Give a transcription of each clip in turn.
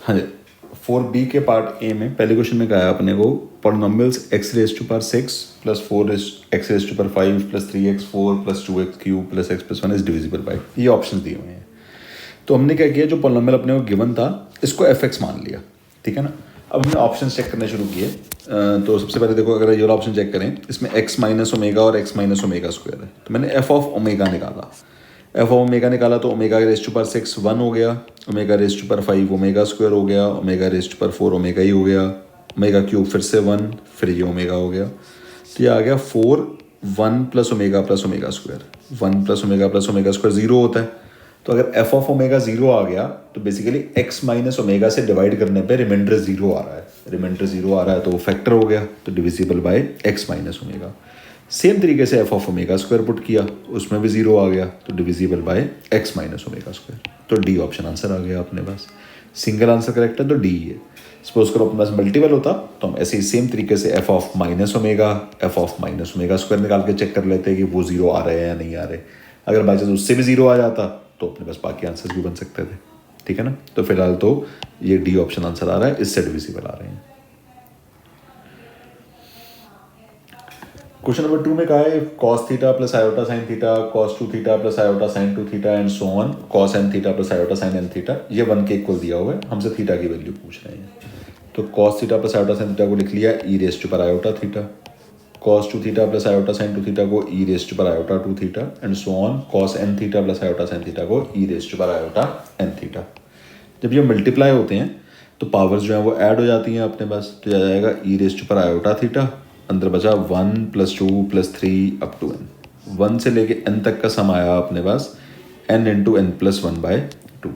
हाँ जी, 4b के part A में पहले क्वेश्चन में कहा है अपने को polynomials x raise to power 6 plus 4 x raise to power 5 plus 3x 4 plus 2x cube plus x plus 1 is divisible by, ये ऑप्शन दिए हुए हैं। तो हमने क्या किया, जो पॉलिनोमियल अपने को गिवन था इसको fx मान लिया, ठीक है ना। अब हमने ऑप्शन चेक करने शुरू किए। तो सबसे पहले देखो, अगर ये वाला ऑप्शन चेक करें, इसमें x माइनस ओमेगा और x माइनस ओमेगा स्क्वायर है, तो मैंने f ऑफ ओमेगा निकाला। एफ ऑफ ओमेगा निकाला तो ओमेगा रेज टू पावर 6 1 हो गया, omega raise to power 5 omega square हो गया, omega raise to power 4 omega ही हो गया, ओमेगा क्यूब फिर से 1, फिर ये ओमेगा हो गया। तो ये आ गया 4 1 plus omega square, 1 plus omega square 0 होता है। तो अगर एफ ऑफ ओमेगा 0 आ गया तो बेसिकली एक्स माइनस ओमेगा से डिवाइड करने पे रिमाइंडर 0 आ रहा है, रिमाइंडर 0 आ रहा है तो वो फैक्टर हो गया, तो divisible by x minus omega. Same तरीके से F of omega square put किया, उसमें भी 0 आ गया तो divisible by x minus omega square. तो डी ऑप्शन आंसर आ गया अपने पास। सिंगल आंसर करेक्ट है तो डी है। सपोज करो अपने पास मल्टीपल होता तो हम ऐसे ही सेम तरीके से F of minus omega square निकाल के चेक कर लेते कि वो 0 आ रहे हैं या नहीं आ रहे। अगर बाई चांस उससे भी 0 आ जाता तो अपने पास बाकी आंसर्स भी बन सकते थे, ठीक है ना। तो फिलहाल तो ये डी ऑप्शन आंसर आ रहा है, इससे डिविजिबल आ रहे हैं। क्वेश्चन नंबर 2 में कहा है cos theta plus iota sine theta, cos 2 theta plus iota sign 2 theta and so on cos n theta plus iota sign n theta, ये 1 के इक्वल दिया हुआ है, हमसे थीटा की वैल्यू पूछ रहे हैं। तो cos theta plus iota sine theta को लिख लिया e रेज टू पर iota theta, cos 2 theta plus iota sign 2 theta को e रेज टू पर iota 2 theta and so on cos n theta plus iota sine theta को e raise to पर iota n theta. जब ये multiply होते हैं तो पावर्स जो है वो ऐड हो जाती हैं अपने पास, तो आ जाएगा e रेज टू पर आयोटा थीटा, अंदर बचा 1 plus 2 plus 3 up to n, 1 से लेके n तक का सम आया अपने पास n into n plus 1 by 2,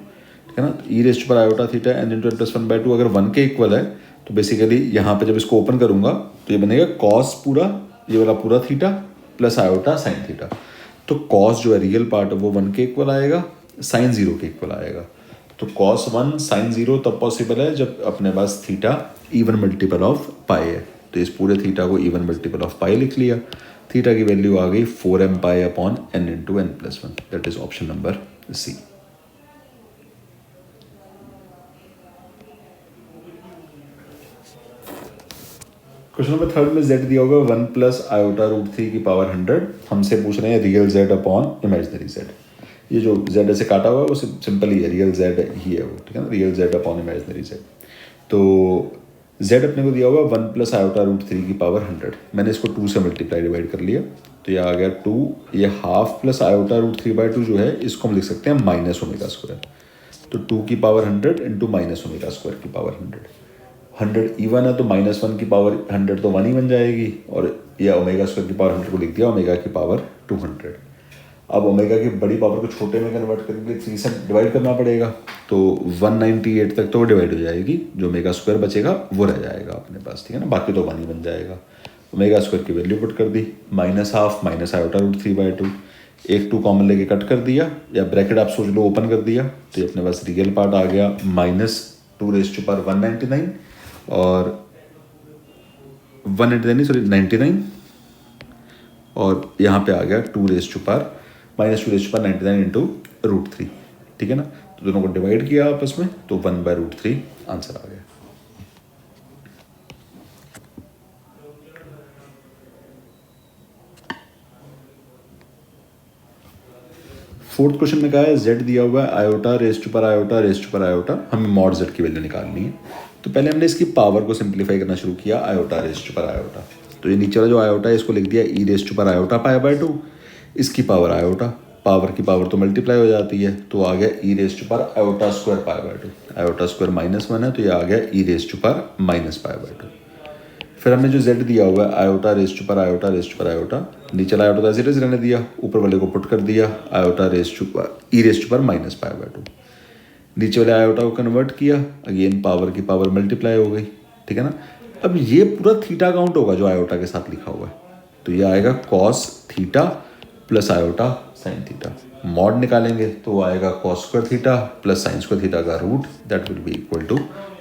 ठीक है ना। ई रेज टू पर iota theta n into n plus 1 by 2 अगर 1 के इक्वल है तो बेसिकली यहाँ पे जब इसको ओपन करूँगा तो ये बनेगा कॉस पूरा, ये वाला पूरा theta plus iota sine theta. तो कॉस जो है रियल पार्ट है वो 1 के इक्वल आएगा, साइन 0 के इक्वल आएगा। तो cos 1 साइन 0 तब पॉसिबल है जब अपने पास थीटा इवन मल्टीपल ऑफ पाई है, तो इस पूरे थीटा को इवन मल्टीपल ऑफ पाई लिख लिया। थीटा की वैल्यू आ गई 4m pi upon n into n plus 1, that is option number C. Question number 3 में z दिया होगा 1 प्लस आयोटा रूट 3 की पावर 100, हमसे पूछ रहे हैं real z upon imaginary z। ये जो z ऐसे काटा हुआ है वो सिंपल ही है, रियल z ही है वो, ठीक है ना, real z upon imaginary z। तो z अपने को दिया हुआ 1 प्लस आयोटा रूट 3 की पावर 100, मैंने इसको 2 से मल्टीप्लाई डिवाइड कर लिया तो ये आ गया 2, ये हाफ प्लस आयोटा रूट 3/2 जो है इसको हम लिख सकते हैं माइनस ओमेगा स्क्वायर। तो 2 की power 100 into minus omega square की पावर 100 इवन है तो माइनस 1 की पावर 100 तो 1 ही बन जाएगी, और यह ओमेगा स्क्वायर की पावर 100 को लिख दिया ओमेगा की पावर 200। अब ओमेगा की बड़ी पावर को छोटे में कन्वर्ट करने के लिए 3 से डिवाइड करना पड़ेगा, तो 198 तक तो वो डिवाइड हो जाएगी, जो ओमेगा स्क्वायर बचेगा वो रह जाएगा अपने पास, ठीक है ना, बाकी तो 1 ही बन जाएगा। ओमेगा स्क्वायर की वैल्यू पुट कर दी, minus half minus iota root 3/2, एक 2 कॉमन लेके कट कर दिया, या ब्रैकेट आप सोच लो ओपन कर दिया, तो ये अपने पास रियल पार्ट आ गया माइनस 2 रेज टू पावर 199 और 99, और यहाँ पे आ गया 2 raise to power minus 2 raise to power 99 into root 3, ठीक है ना। तो दोनों को डिवाइड किया आपस में तो 1/√3 आंसर आ गया। फोर्थ क्वेश्चन में कहा है z दिया हुआ है iota raise to power iota raise to power iota, हमें मॉड z की वैल्यू निकालनी है। तो पहले हमने इसकी पावर को सिंप्लीफाई करना शुरू किया, iota raise to power iota, तो ये नीचे वाला जो आयोटा है इसको लिख दिया e raise to power iota π/2, इसकी पावर आयोटा, पावर की पावर तो मल्टीप्लाई हो जाती है, तो आ गया e raise to power iota square π/2, iota square -1 है तो ये आ गया ई रेज टू पावर -π/2। फिर हमने जो z दिया हुआ है iota raise to power iota raise to power iota, नीचे आयोटा तो ऐसे रहने दिया, ऊपर वाले को पुट कर दिया iota raise to power e raise to power -π/2, नीचे वाले आयोटा को कन्वर्ट किया, अगेन पावर की पावर मल्टीप्लाई हो गई, ठीक है ना। अब ये पूरा थीटा काउंट होगा जो आयोटा के साथ लिखा हुआ है, तो ये आएगा cos theta plus iota sine theta, mod निकालेंगे तो आएगा cos square theta plus sine square theta का root, that will be equal to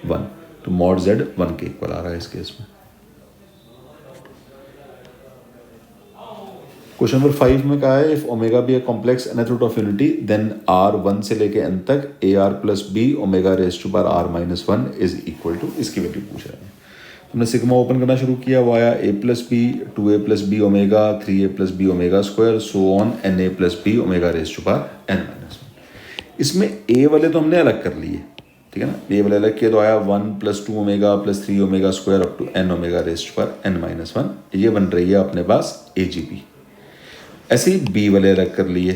1। तो मॉड z 1 के इक्वल आ रहा है इस केस में। क्वेश्चन नंबर 5 में कहा है if omega be a complex nth root of unity then r 1 से लेके n तक a r plus b omega raise to power r minus 1 is equal to, इसकी वैल्यू पूछ रहे हैं। हमने सिग्मा ओपन करना शुरू किया, वो आया a plus b 2a plus b omega 3a plus b omega square so on n a plus b omega raise to power n minus 1। इसमें ए वाले तो हमने अलग कर लिए, ठीक है ना, ए वाले अलग किया तो आया 1 plus 2 omega plus 3 omega square up to n omega raise to power n minus 1। ये बन रही है अपने पास ए जी बी। ऐसे ही बी वाले अलग कर लिए,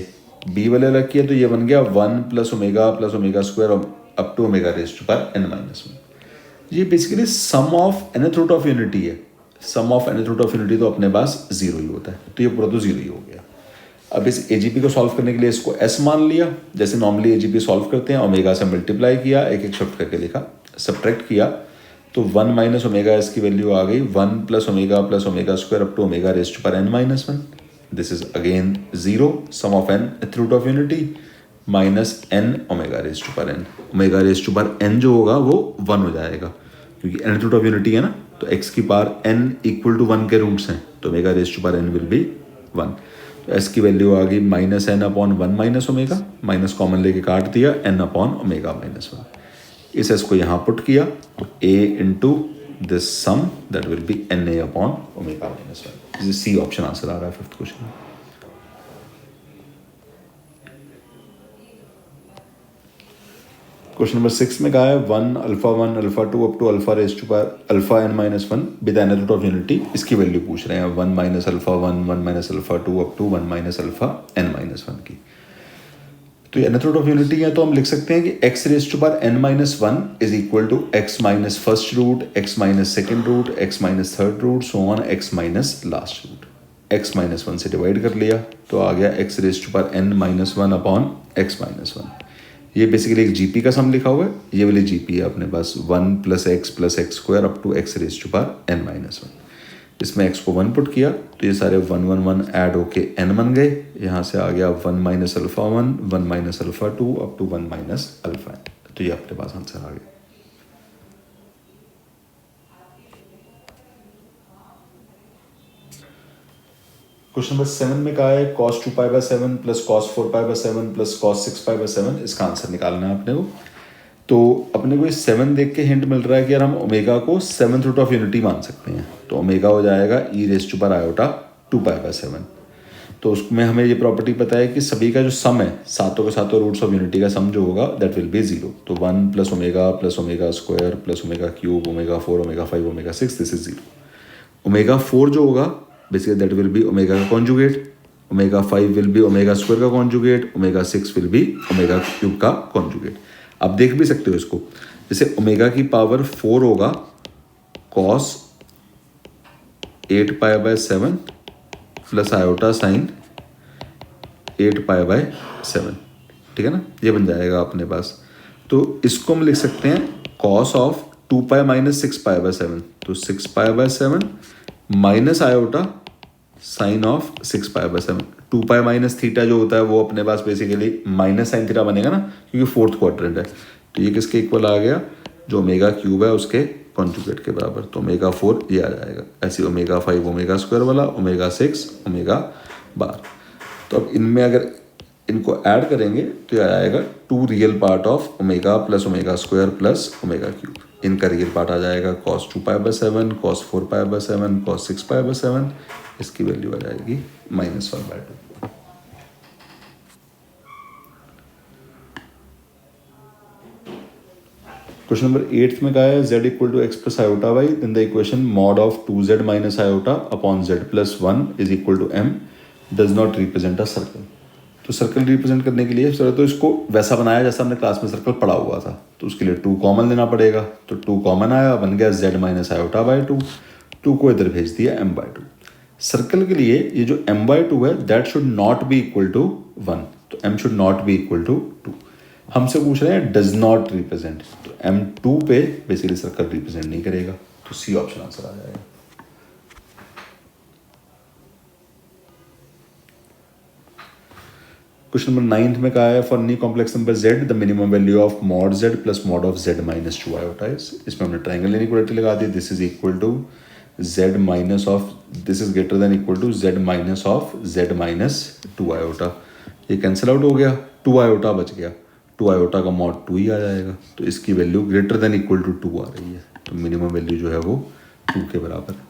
बी वाले अलग किया तो ये बन गया 1 plus omega square up to omega raise to power n minus 1। ये basically sum of nth root of unity है। Sum of nth root of unity तो अपने पास जीरो ही होता है, तो ये पूरा तो जीरो ही हो गया। अब इस एजीपी को सॉल्व करने के लिए इसको एस मान लिया, जैसे नॉर्मली एजीपी सॉल्व करते हैं, ओमेगा से मल्टीप्लाई किया, एक एक शिफ्ट करके लिखा, सब्ट्रैक्ट किया तो 1 माइनस ओमेगा एस की वैल्यू आ गई 1 plus omega square up to omega raise to power n minus 1। This is again zero, sum of nth root of unity minus n omega raise to power n. Omega raise to power n जो होगा वो 1 हो जाएगा, क्योंकि nth root of unity है ना, तो x की पावर n इक्वल टू 1 के रूट्स हैं, तो omega raise to power n will be 1। तो s की वैल्यू आ गई minus n upon 1 minus omega, minus common लेके काट दिया, n अपॉन ओमेगा माइनस 1। इस s को यहाँ पुट किया तो a into this sum that will be n a upon omega minus 1। C option answer आ रहा है फिफ्थ क्वेश्चन में। क्वेश्चन नंबर 6 में कहा है 1 alpha 2 up to alpha raise to power alpha n minus 1 with n root of unity, इसकी value पूछ रहे हैं 1 minus alpha 1 minus alpha 2 up to 1 minus alpha n minus 1 की। तो एन रूट ऑफ यूनिटी है तो हम लिख सकते हैं कि x raise to power n minus 1 is equal to x minus first root, x minus second root, x minus third root, so on x minus last root. x minus 1 से divide कर लिया तो आ गया x raise to power n minus 1 upon x minus 1। ये basically एक GP का सम लिखा हुआ है, ये वाली जीपी है अपने पास 1 plus x square up to x raise to power n minus 1। इसमें x को 1 पुट किया तो ये सारे 1 1 1 ऐड होके n बन गए, यहाँ से आ गया 1 minus alpha 1 minus alpha 2 up to 1 minus alpha n। तो ये अपने पास आंसर आ गया। क्वेश्चन नंबर 7 में कहा है cos 2 pi by 7 plus cos 4 pi by 7 plus cos 6 pi by 7, इसका आंसर निकालना है अपने को। तो अपने को ये 7 देख के हिंट मिल रहा है कि यार हम ओमेगा को 7th रूट ऑफ यूनिटी मान सकते हैं, तो ओमेगा हो जाएगा e raise to power iota 2 pi by 7। तो उसमें हमें ये प्रॉपर्टी पता है कि सभी का जो सम है, सातों के सातों रूट्स ऑफ यूनिटी का सम जो होगा दैट विल बी 0। तो 1 plus omega square plus omega cube omega 4 omega 5 omega 6, this is 0। Omega 4 जो होगा basically that will be omega का conjugate, omega 5 will be omega square का conjugate, omega 6 will be omega cube का conjugate. आप देख भी सकते हो इसको, जैसे ओमेगा की पावर 4 होगा cos 8 pi by 7 plus iota sign 8 pi by 7, ठीक है ना, ये बन जाएगा अपने पास। तो इसको हम लिख सकते हैं cos of 2 pi minus 6 pi by 7, तो 6 पाई by 7 minus iota sine of 6 pi by 7। 2 pi minus theta जो होता है वो अपने पास बेसिकली माइनस साइन थीटा बनेगा ना, क्योंकि फोर्थ क्वाड्रेंट है। तो ये किसके इक्वल आ गया, जो ओमेगा क्यूब है उसके कॉन्जुगेट के बराबर, तो ओमेगा 4 ये आ जाएगा। ऐसे ओमेगा 5 ओमेगा स्क्वायर वाला, ओमेगा 6 ओमेगा बार। तो अब इनमें अगर इनको ऐड करेंगे तो ये आएगा 2 real part of omega plus omega square plus omega cube. इनका रियल पार्ट आ जाएगा cos 2 pi by 7, cos 4 pi by 7, cos 6 pi by 7, इसकी वैल्यू आ जाएगी -1/2। क्वेश्चन नंबर 8 में कहा है z equal to x plus iota y, then the equation mod of 2z minus iota upon z plus 1 is equal to m does not represent a circle. तो circle represent करने के लिए तो इसको वैसा बनाया जैसा हमने क्लास में सर्कल पढ़ा हुआ था, तो उसके लिए 2 कॉमन लेना पड़ेगा। तो 2 कॉमन आया, बन गया z माइनस आयोटा बाई 2, 2 को इधर भेज दिया m/2। सर्कल के लिए ये जो m/2 है that should not be equal to 1, तो m should not be equal to 2। हमसे पूछ रहे हैं डज नॉट रिप्रेजेंट, तो m2 पे बेसिकली सर्कल रिप्रेजेंट नहीं करेगा, तो सी ऑप्शन आंसर आ जाएगा। क्वेश्चन नंबर 9 में कहा है for any complex number z the minimum value of mod z plus mod of z minus 2 iota is. इसमें हमने ट्राइंगल इनइक्वालिटी लगा दी, this is equal to z minus of this is greater than equal to z minus of z minus 2 iota. ये cancel out हो गया, 2 iota बच गया, 2 iota का मॉड 2 ही आ जाएगा, तो इसकी value greater than equal to 2 आ रही है, तो मिनिमम वैल्यू जो है वो 2 के बराबर है।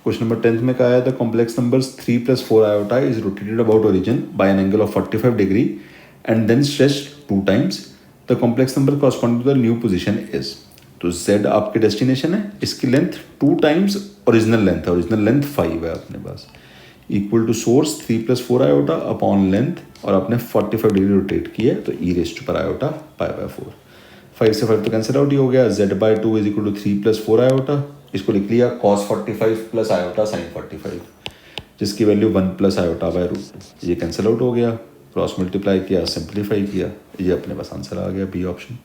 क्वेश्चन नंबर 10 में कहा है the complex numbers 3 + 4 iota is rotated about origin by an angle of 45 degree and then stretched 2 times. The complex number corresponding to the new position is. तो z आपके डेस्टिनेशन है, इसकी लेंथ 2 टाइम्स ओरिजिनल लेंथ है, original length 5 है अपने पास, equal to source 3 + 4 iota upon length, और आपने 45 डिग्री रोटेट किया है, तो e⁻⁴ आयोटा π/4। 5 से 5 तो कैंसिल आउट ही हो गया, z/2 is equal to 3 + 4 iota, इसको लिख लिया cos 45 प्लस आयोटा sin 45, जिसकी वैल्यू 1 + आयोटा/√2। ये कैंसिल आउट हो गया, क्रॉस मल्टीप्लाई किया, सिंप्लीफाई किया, ये अपने पास आंसर आ गया, बी ऑप्शन।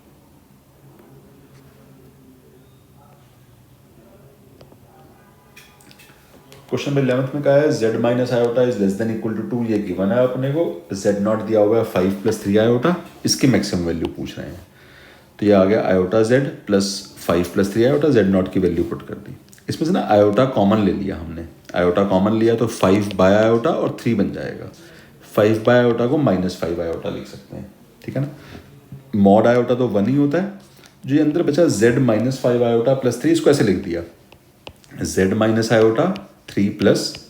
क्वेश्चन नंबर 11 में कहा है z minus iota is less than equal to 2, ये गिवन है अपने को, z0 दिया हुआ है 5 + 3 आयोटा, इसकी मैक्सिमम वैल्यू पूछ रहे हैं, तो ये आ गया iota z plus 5 + 3 iota, z0 की वैल्यू पुट कर दी। इसमें से ना आयोटा कॉमन ले लिया हमने, आयोटा कॉमन लिया तो 5/आयोटा और 3 बन जाएगा, 5/आयोटा को -5 आयोटा लिख सकते हैं, ठीक है ना। मॉड आयोटा तो 1 ही होता है, जो ये अंदर बचा z -5 आयोटा प्लस 3, इसको ऐसे लिख दिया z माइनस आयोटा 3 +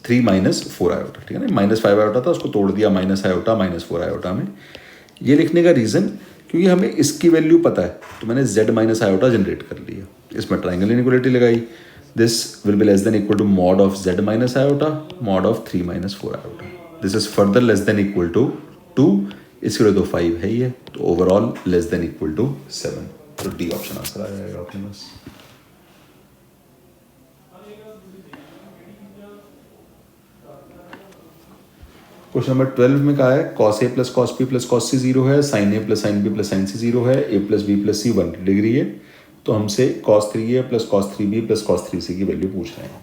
3 - 4 आयोटा, ठीक है ना। -5 आयोटा था, उसको तोड़ दिया -आयोटा -4 आयोटा में। ये लिखने का रीज़न क्योंकि हमें इसकी वैल्यू पता है, तो मैंने z माइनस आयोटा जनरेट कर लिया, इसमें ट्राइंगल इनइक्वालिटी लगाई, this will be less than equal to mod of z minus iota mod of 3 - 4 iota, this is further less than equal to 2, इसके लिए तो 5 है ही है, तो overall less than equal to 7, तो डी ऑप्शन आंसर आ जाएगा अपने पास। क्वेश्चन नंबर 12 में कहा है cos a + cos b + cos c 0 है, sin a + sin b + sin c 0 है, a + b + c 1 डिग्री है, तो हमसे cos 3a + cos 3b + cos 3c की वैल्यू पूछ रहे हैं।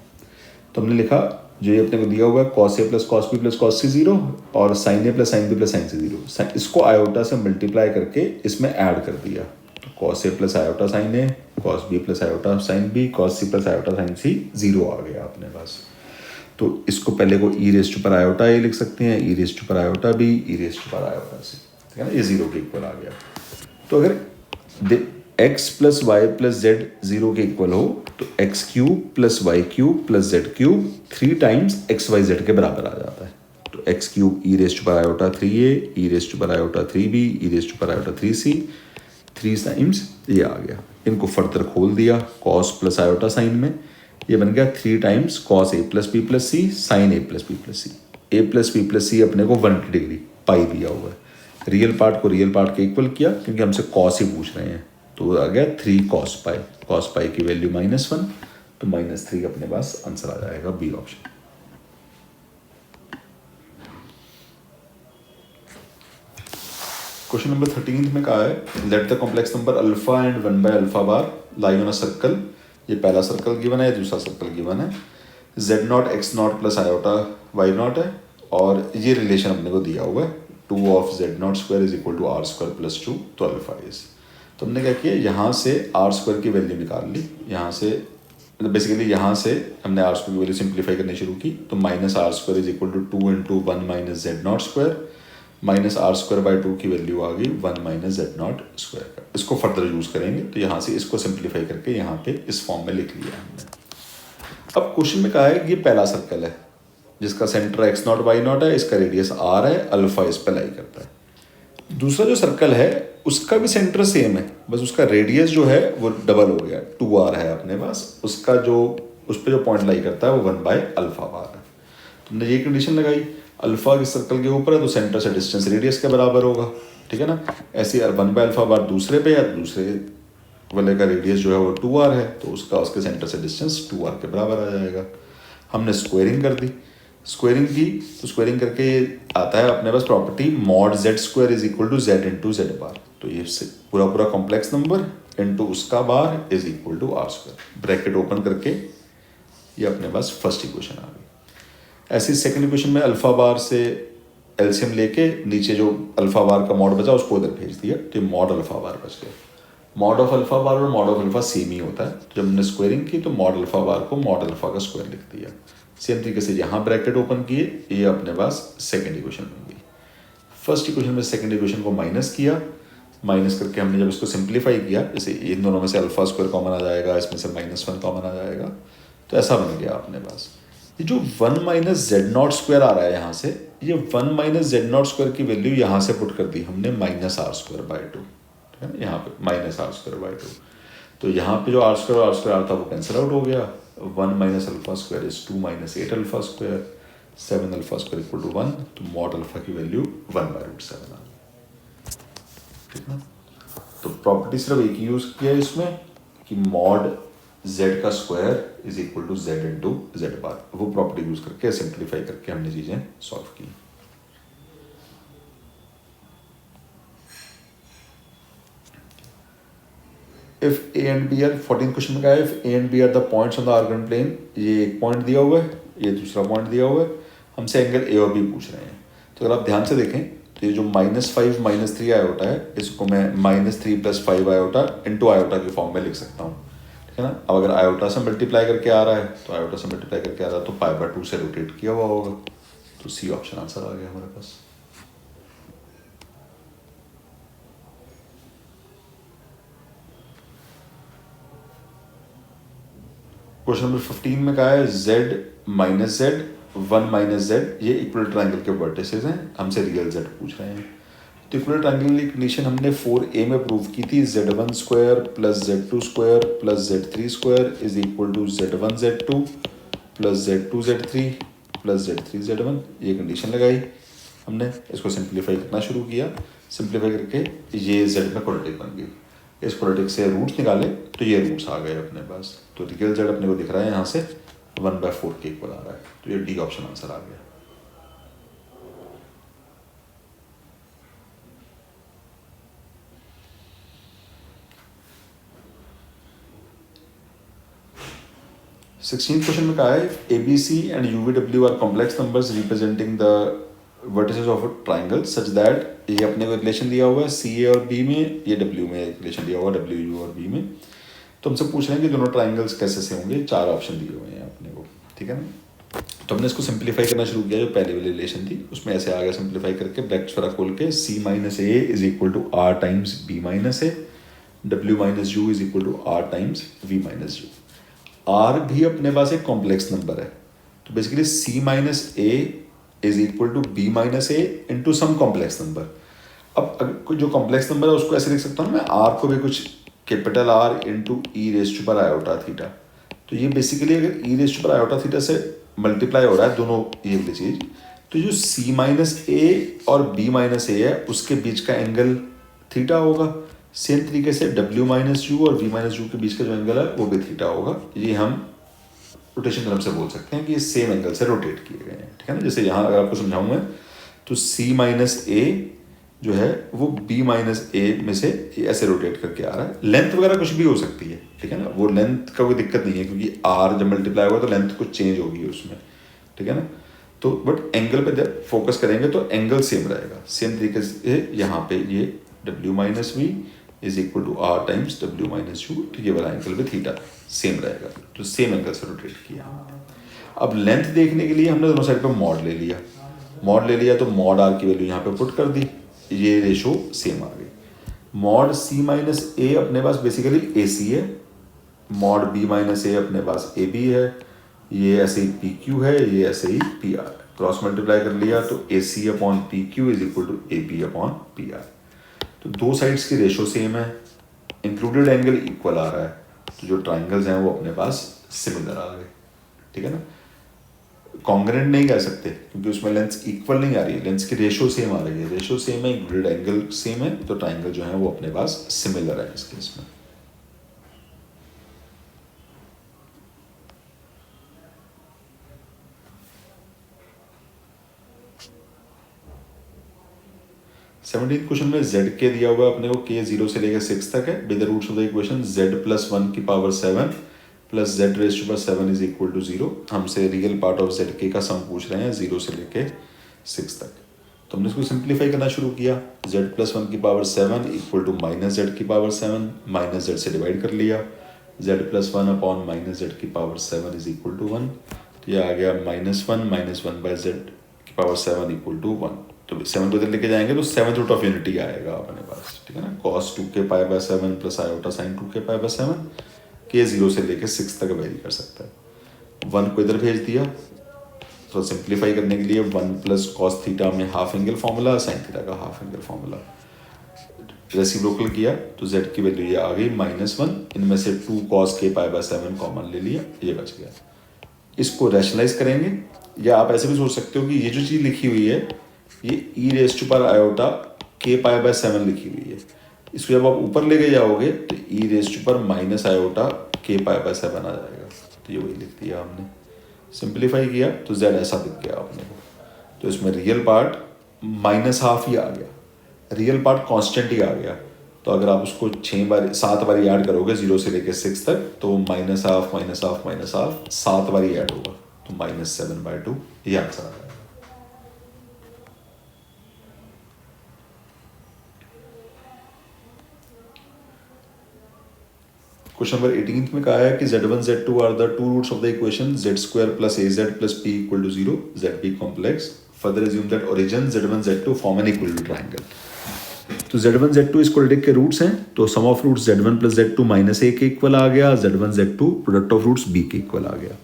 तो हमने लिखा जो ये अपने को दिया हुआ है cos a + cos b + cos c 0 और sin a + sin b + sin c 0, इसको आयोटा से मल्टीप्लाई करके इसमें ऐड कर दिया, तो cos a + iota sin a, cos b + iota sin b, cos c + iota sin c 0 आ गया अपने पास। तो इसको पहले को e⁻⁴ आयोटा ए लिख सकते हैं, e⁻⁴ iota B, e⁻⁴ iota सी, ठीक है ना, ये 0 के इक्वल आ गया। तो अगर x + y + z 0 के इक्वल हो तो x³ + y³ + z³ 3 times xyz के बराबर आ जाता है, तो x³ e⁻⁴ iota 3a, e⁻⁴ iota 3b, e⁻⁴ iota 3c, 3 times ये आ गया। इनको फर्दर खोल दिया cos + आयोटा साइन में, ये बन गया 3 times cos a + b + c sin a + b + c, a + b + c अपने को 1 डिग्री पाई दिया हुआ है, रियल पार्ट को रियल पार्ट के इक्वल किया क्योंकि हमसे cos ही पूछ रहे हैं, तो आ गया 3 cos पाई की वैल्यू -1, तो -3 अपने पास आंसर आ जाएगा, बी ऑप्शन। क्वेश्चन नंबर 13 में कहा है let the complex number alpha and 1/α lie on a circle, ये पहला सर्कल गिवन है, दूसरा सर्कल गिवन है, z0 x0 + आयोटा y0 है, और ये रिलेशन अपने को दिया हुआ है 2 of z02 is equal to r² + 2, तो अल्फा इज। तो हमने क्या किया, यहाँ से r² की वैल्यू निकाल ली, यहाँ से मतलब बेसिकली यहाँ से हमने r² की वैल्यू सिंप्लीफाई करनी शुरू की, तो -r² is equal to 2 × 1 - z02, -r²/2 की वैल्यू आ गई 1 - z02। इसको फर्दर यूज़ करेंगे, तो यहाँ से इसको सिंप्लीफाई करके यहाँ पे इस फॉर्म में लिख लिया हमने। अब क्वेश्चन में कहा है कि ये पहला सर्कल है जिसका सेंटर x0 y0 है, इसका रेडियस r है, अल्फा इस पर लाई करता है। दूसरा जो सर्कल है उसका भी सेंटर सेम है, बस उसका रेडियस जो है वो डबल हो गया, 2r है अपने पास, उसका जो उस पर जो पॉइंट लाई करता है वो 1/α है। तुमने ये कंडीशन लगाई, अल्फा के सर्कल के ऊपर है तो सेंटर से डिस्टेंस रेडियस के बराबर होगा, ठीक है ना। ऐसे 1/α दूसरे पे, या दूसरे वाले का रेडियस जो है वो 2r है, तो उसके सेंटर से डिस्टेंस 2r के बराबर आ जाएगा। हमने स्क्वायरिंग कर दी, स्क्वायरिंग की तो स्क्वायरिंग करके आता है अपने पास property mod z² is equal to z × z bar, तो ये पूरा कॉम्प्लेक्स नंबर इनटू उसका bar is equal to r², bracket open करके ये अपने पास फर्स्ट इक्वेशन आ गई। ऐसे सेकंड इक्वेशन में अल्फा बार से एलसीएम लेके नीचे जो अल्फा बार का मॉड बचा उसको उधर भेज दिया, तो मॉड अल्फा बार बच गया। मॉड ऑफ अल्फा बार और मॉड ऑफ अल्फा सेम ही होता है, तो जब हमने स्क्वायरिंग की तो मॉड अल्फा बार को मॉड अल्फा का स्क्वायर लिख दिया। सेम तरीके से यहाँ ब्रैकेट ओपन किए, ये अपने पास सेकेंड इक्वेशन बन गई। फर्स्ट इक्वेशन में सेकेंड इक्वेशन को माइनस किया, माइनस करके हमने जब इसको सिंप्लीफाई किया, जैसे इन दोनों में से अल्फा स्क्वायर कॉमन आ जाएगा, इसमें से -1 कॉमन आ जाएगा, तो ऐसा बन गया अपने पास। ये जो 1 माइनस जेड नॉट स्क्वायर आ रहा है यहाँ से, ये 1 माइनस जेड नॉट स्क्वायर की वैल्यू यहाँ से पुट कर दी हमने -r²/2, ठीक है ना, यहाँ पे -r²/2। तो यहाँ पे जो r² था वो कैंसिल आउट हो गया। 1 minus alpha square is 2 minus 8 alpha square, 7 alpha square equal to 1, तो मॉड अल्फा की वैल्यू 1/√7 आ गई, ठीक ना। तो प्रॉपर्टी सिर्फ एक ही यूज किया है इसमें कि मॉड z का square is equal to z into z bar, वो प्रॉपर्टी यूज करके सिंप्लीफाई करके हमने चीजें सॉल्व की। If a and b are 14 question में कहा है if a and b are the points on the Argand plane, ये एक पॉइंट दिया हुआ है, ये दूसरा पॉइंट दिया हुआ है, हमसे एंगल a और b पूछ रहे हैं। तो अगर आप ध्यान से देखें तो ये जो -5 -3 आयोटा है, इसको मैं -3 + 5 आयोटा इंटू आयोटा के फॉर्म में लिख सकता हूँ, ठीक है ना। अब अगर आयोटा से मल्टीप्लाई करके आ रहा है तो आयोटा से मल्टीप्लाई करके आ रहा है तो π/2 से रोटेट किया हुआ होगा, तो सी ऑप्शन आंसर आ गया हमारे पास। क्वेश्चन नंबर 15 में कहा है z - z 1 - z ये इक्वल ट्रायंगल के वर्टिसेस हैं, हमसे रियल z पूछ रहे हैं। तो इक्वल ट्रायंगल की कंडीशन हमने 4a में प्रूव की थी, z1² + z2² + z3² is equal to z1z2 + z2z3 + z3z1, ये कंडीशन लगाई हमने। इसको सिंप्लीफाई करना शुरू किया, सिंप्लीफाई करके ये z में क्वाड्रेटिक बन गई। इस क्वाड्रेटिक से रूट्स निकाले तो ये रूट्स आ गए अपने पास, तो रियल z अपने को दिख रहा है यहाँ से 1/4 के इक्वल आ रहा है, तो ये डी ऑप्शन आंसर आ गया। सिक्सटीन क्वेश्चन में कहा है ABC and UVW are complex numbers representing the vertices of a triangle such that, ये अपने को रिलेशन दिया हुआ है CA और B में, ये W में रिलेशन दिया हुआ है WU और B में। तो हमसे पूछ रहे हैं कि दोनों ट्राइंगल्स कैसे से होंगे, 4 ऑप्शन दिए हुए हैं अपने को, ठीक है ना। तो हमने इसको सिंप्लीफाई करना शुरू किया, जो पहले वाली रिलेशन थी उसमें ऐसे आ गया सिंप्लीफाई करके, ब्रैकेट्स वगैरह खोल के C - A is equal to R times B - A, W - U is equal to R times V - U। R भी अपने पास एक कॉम्प्लेक्स नंबर है, तो basically C - A is equal to B - A into some complex number. अब अगर कोई जो complex number है उसको ऐसे लिख सकता हूँ मैं, R को भी कुछ कैपिटल R इंटू e⁻θ। तो ये बेसिकली अगर e⁻θ से मल्टीप्लाई हो रहा है दोनों ये वाली चीज, तो जो C - A और B - A है उसके बीच का एंगल थीटा होगा। सेम तरीके से W - U और V - U के बीच का जो एंगल है वो भी थीटा होगा। ये हम रोटेशन थ्योरम से बोल सकते हैं कि ये सेम एंगल से रोटेट किए गए हैं, ठीक है ना। जैसे यहाँ अगर आपको समझाऊं मैं, तो C - A जो है वो B - A में से ऐसे रोटेट करके आ रहा है। लेंथ वगैरह कुछ भी हो सकती है, ठीक है ना, वो लेंथ का कोई दिक्कत नहीं है क्योंकि R जब मल्टीप्लाई होगा तो लेंथ कुछ चेंज होगी उसमें, ठीक है ना। तो बट एंगल पे जब फोकस करेंगे तो एंगल सेम रहेगा। सेम तरीके से यहाँ पे ये W - V is equal to R times W - U, तो ये वाला एंगल भी थीटा सेम रहेगा, तो सेम एंगल से रोटेट किया। अब लेंथ देखने के लिए हमने दोनों साइड पे मॉड ले लिया, तो मॉड R की वैल्यू यहाँ पे पुट कर दी, ये रेशो सेम आ गई। मॉड C - A अपने पास बेसिकली AC है, मॉड B - A अपने पास AB है, ये ऐसे ही PQ है, ये ऐसे ही PR, क्रॉस मल्टीप्लाई कर लिया तो AC/PQ is equal to AP/PR। तो दो साइड्स की रेशो सेम है, इंक्लूडेड एंगल इक्वल आ रहा है, तो जो ट्राइंगल्स हैं वो अपने पास सिमिलर आ गए, ठीक है ना। कॉन्ग्रेंट नहीं कह सकते क्योंकि उसमें लेंस इक्वल नहीं आ रही है, लेंस की रेशो सेम आ रही है, रेशो सेम है, इंक्लूडेड एंगल सेम है, तो ट्राइंगल जो है वो अपने पास सिमिलर है इस केस में। सेवनटीन क्वेश्चन में z के दिया हुआ है अपने को, k 0 से लेकर 6 तक है, with the roots of the equation z + 1 की power 7 plus z⁻7 is equal to 0। हमसे real part of z k का सम पूछ रहे हैं 0 से लेके 6 तक। तो हमने इसको सिंप्लीफाई करना शुरू किया। z प्लस 1 की power 7 equal to minus z की पावर 7, माइनस जेड से डिवाइड कर लिया, z plus 1 upon minus z की पावर 7 इज इक्वल टू 1। तो ये आ गया माइनस वन बाई जेड की पावर 7 इक्वल टू 1। तो 7 को इधर लेके जाएंगे तो सेवन्थ रूट ऑफ यूनिटी आएगा अपने पास, ठीक है ना। cos 2k pi by 7 plus iota sign 2k pi by 7, के 0 से लेके 6 तक वेरी कर सकता है। 1 को इधर भेज दिया, तो सिंप्लीफाई करने के लिए 1 प्लस कॉस थीटा में half angle formula, sine theta का हाफ एंगल फॉर्मूला, रेसिप्रोकल किया तो z की वैल्यू ये आ गई -1। इनमें से 2 cos k pi by 7 common ले लिया, ये बच गया। इसको रैशनलाइज करेंगे, या आप ऐसे भी सोच सकते हो कि ये जो चीज़ लिखी हुई है ये e raise to power iota k pi by 7 लिखी हुई है। इसको जब आप ऊपर लेके जाओगे तो e raise to power minus iota k pi by 7 आ जाएगा। तो ये वही लिख दिया हमने, सिंप्लीफाई किया तो z ऐसा दिख गया अपने को। तो इसमें रियल पार्ट -12 ही आ गया, रियल पार्ट कांस्टेंट ही आ गया। तो अगर आप उसको 7 बारी ऐड करोगे 0 से लेकर 6 तक, तो -12 7 बारी ऐड होगा, तो -7/2 ये आंसर आ जाएगा। क्वेश्चन नंबर 18 में कहा है कि z1 z2 are the two roots of the equation z square plus az plus p equal to 0, zp complex. Further assume that origin z1 z2 form an equal triangle. तो z1 z2 इस quadratic के roots हैं, तो sum of roots z1 plus z2 -a के इक्वल आ गया, z1 z2 product of roots b के इक्वल आ गया।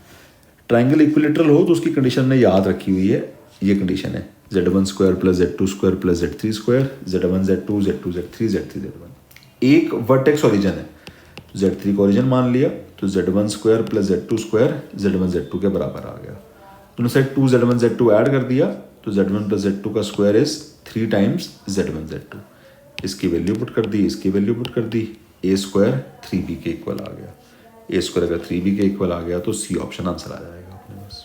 ट्रायंगल इक्विलेटरल हो तो उसकी कंडीशन ने याद रखी हुई है, ये कंडीशन है z1 square plus z2 square plus z3 square, z1 z2 z2 z3 z3 z1। एक वर्टेक्स ओरिजिन है, z3 को ओरिजिन मान लिया, तो z1 square plus z2 square z1 z2 के बराबर आ गया। दोनों साइड 2 z1 z2 ऐड कर दिया, तो z1 प्लस z2 का square is 3 times z1 z2। इसकी वैल्यू पुट कर दी, इसकी वैल्यू पुट कर दी, a स्क्वायर 3b के इक्वल आ गया। a स्क्वायर अगर 3b के इक्वल आ गया तो सी ऑप्शन आंसर आ जाएगा अपने पास।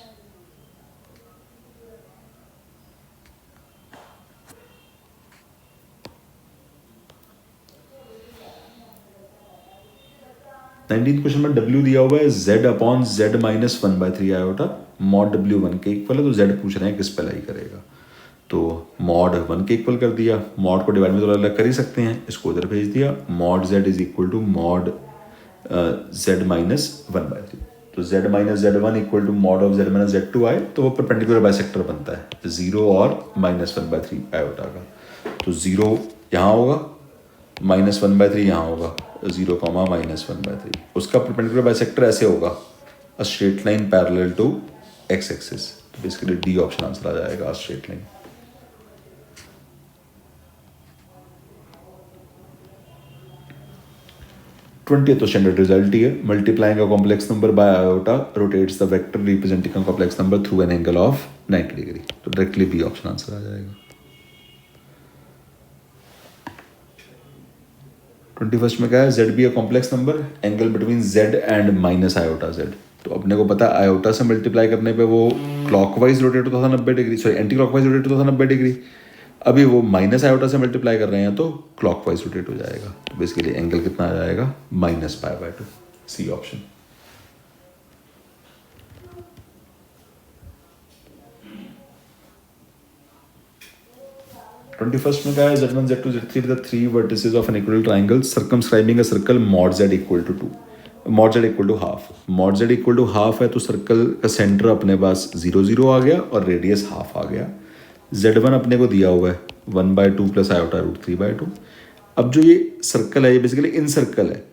क्वेश्चन में w दिया हुआ है z upon z minus 1/3 iota, mod w 1 के इक्वल है, तो z पूछ रहे हैं किस पे लाई करेगा। तो मॉड 1 के इक्वल कर दिया, मॉड को डिवाइड में तो अलग कर ही सकते हैं, इसको उधर भेज दिया, mod z is equal to mod z minus 1/3। तो z minus z1 equal to mod of z minus z2 आए तो वो परपेंडिकुलर बाइसेक्टर बनता है 0 और -1/3 आयोटा का। तो 0 यहाँ होगा, -1/3 यहाँ होगा, 0, -1/3। उसका परपेंडिकुलर बाइसेक्टर ऐसे होगा, a straight line parallel to x axis. तो बेसिकली डी ऑप्शन आंसर आ जाएगा, straight line. Twentieth standard result ही है, multiplying a complex number by iota rotates the vector representing a complex number through an angle of 90 degree. तो directly B option answer आ जाएगा। 21st में क्या है, z be a complex number, angle between z and minus iota z. तो अपने को पता है आयोटा से मल्टीप्लाई करने पे वो क्लॉकवाइज रोटेट होता था 90 degree, sorry anti clockwise rotate होता था 90 डिग्री। अभी वो माइनस आयोटा से मल्टीप्लाई कर रहे हैं तो क्लॉकवाइज रोटेट हो जाएगा। तो बेसिकली एंगल कितना आ जाएगा, -π/2, सी ऑप्शन। फर्स्ट में क्या है, z1 z2 z3 the three vertices of an equilateral triangle circumscribing a circle mod z equal to 2, mod z equal to half। mod z equal to half है तो circle का centre अपने पास 0 0 आ गया और radius half आ गया। z1 अपने को दिया हुआ है 1/2 प्लस आयोटा रूट 3/2। अब जो ये सर्कल है ये बेसिकली इन सर्कल है,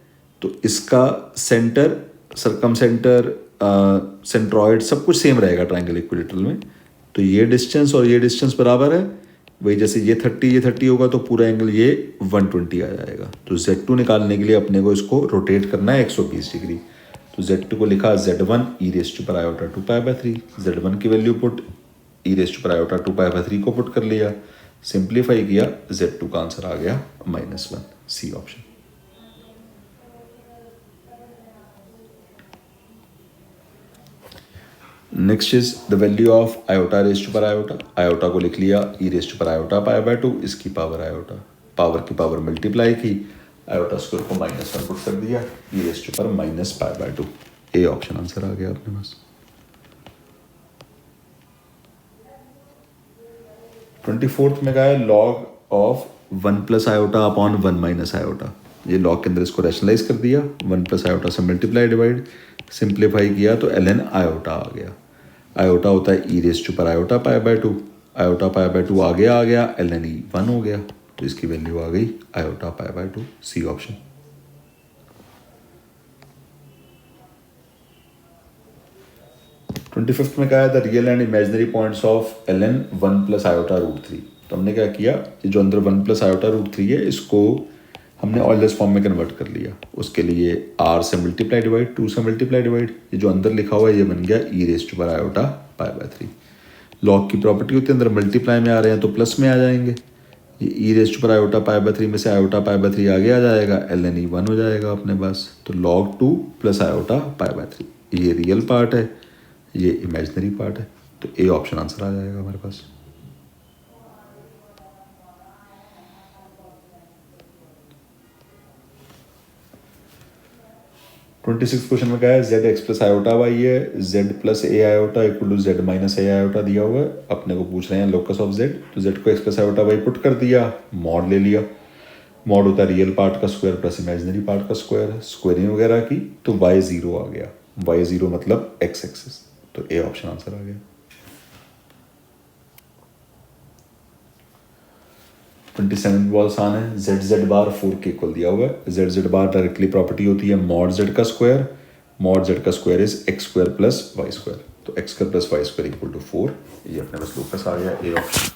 तो इसका सेंटर, सर्कम सेंटर, सेंट्रॉइड सब कुछ सेम रहेगा ट्राइंगल इक्विलेटरल में। तो ये डिस्टेंस और ये डिस्टेंस बराबर है, वही जैसे ये 30 होगा तो पूरा एंगल ये 120 आ जाएगा। तो z2 निकालने के लिए अपने को इसको रोटेट करना है 120 डिग्री। तो z2 को लिखा z1 e raise to power iota 2π/3, z1 की value put, e raise to power iota 2π/3 को पुट कर लिया, सिंप्लीफाई किया, z2 का आंसर आ गया -1, C option. Next is the value of iota raise to power iota. Iota को लिख लिया e raise to power iota π/2, इसकी पावर आयोटा, पावर की पावर मल्टीप्लाई की, आयोटा स्क्वायर को -1 पुट कर दिया, e raise to power -π/2, A option answer आ गया अपने पास। 24th में कहा है log of 1 plus iota upon 1 minus iota. ये लॉग के अंदर इसको रैशनलाइज कर दिया, 1 प्लस आयोटा से मल्टीप्लाई डिवाइड, सिंप्लीफाई किया तो ln आयोटा आ गया। आयोटा होता है ई रेस टू पर iota pi by 2, iota pi by 2 आ गया ln ई 1 हो गया, तो इसकी वैल्यू आ गई iota pi by 2, C option. Twenty fifth में कहा है the real and imaginary points of ln 1 plus iota root 3। तो हमने क्या किया, ये जो अंदर 1 प्लस आयोटा रूट 3 है इसको हमने ऑयलर्स फॉर्म में कन्वर्ट कर लिया। उसके लिए r से मल्टीप्लाई डिवाइड, 2 से मल्टीप्लाई डिवाइड, ये जो अंदर लिखा हुआ है ये बन गया ई रेस टू पर आयोटा पाई बाय 3। लॉग की प्रॉपर्टी होती है अंदर मल्टीप्लाई में आ रहे हैं तो प्लस में आ जाएंगे, ये ई रेस टू पर आयोटा पाई बाय 3 में से आयोटा पाई बाय 3 आगे आ जाएगा, ln ई 1 हो जाएगा अपने पास। तो log 2 plus iota pi bye 3 ये रियल पार्ट है, ये इमेजिनरी पार्ट है, तो ए ऑप्शन आंसर आ जाएगा हमारे पास। ट्वेंटी सिक्स क्वेश्चन में क्या है z x plus iota y है, z plus a iota equal to z minus a iota दिया हुआ है। अपने को पूछ रहे हैं लोकस ऑफ जेड, तो जेड को x plus iota y put कर दिया, मॉड ले लिया। मॉड होता है रियल पार्ट का स्क्वायर प्लस इमेजिनरी पार्ट का स्क्वायर, स्क्वायरिंग वगैरह की, तो वाई जीरो आ गया, वाई जीरो मतलब एक्स एक्सिस, तो ए ऑप्शन आंसर आ गया। 27 बहुत आसान है, जेड जेड बार 4 के इक्वल दिया हुआ है। Z z bar directly property होती है मॉड जेड का स्क्वायर, मॉड जेड का square is x square plus y square, तो x square plus y square equal to 4, ये अपने पास लोकस आ गया, ए ऑप्शन।